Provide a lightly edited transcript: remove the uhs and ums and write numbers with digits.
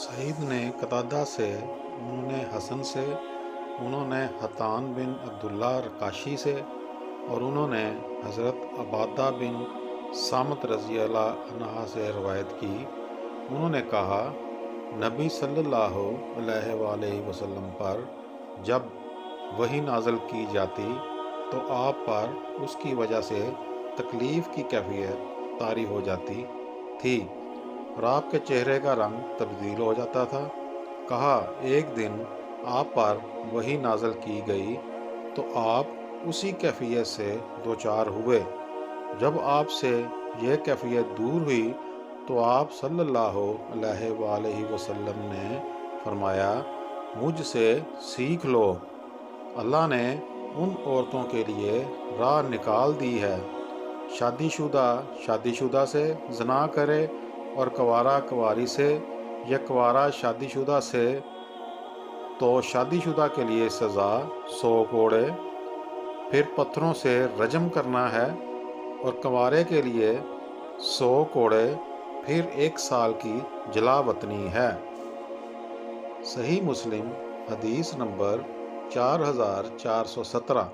سعید نے قتادہ سے، انہوں نے حسن سے، انہوں نے حطان بن عبداللہ رقاشی سے، اور انہوں نے حضرت عبادہ بن صامت رضی اللہ عنہ سے روایت کی۔ انہوں نے کہا، نبی صلی اللہ علیہ وآلہ وسلم پر جب وحی نازل کی جاتی تو آپ پر اس کی وجہ سے تکلیف کی کیفیت طاری ہو جاتی تھی اور آپ کے چہرے کا رنگ تبدیل ہو جاتا تھا۔ کہا، ایک دن آپ پر وحی نازل کی گئی تو آپ اسی کیفیت سے دوچار ہوئے۔ جب آپ سے یہ کیفیت دور ہوئی تو آپ صلی اللہ علیہ وآلہ وسلم نے فرمایا، مجھ سے سیکھ لو، اللہ نے ان عورتوں کے لیے راہ نکال دی ہے، شادی شدہ سے زنا کرے اور کنوارا کنواری سے یا کنوارا شادی شدہ سے تو شادی شدہ کے لیے سزا 100 کوڑے، پھر پتھروں سے رجم کرنا ہے، اور کنوارے کے لیے 100 کوڑے، پھر 1 سال کی جلا وطنی ہے۔ صحیح مسلم حدیث نمبر 4417۔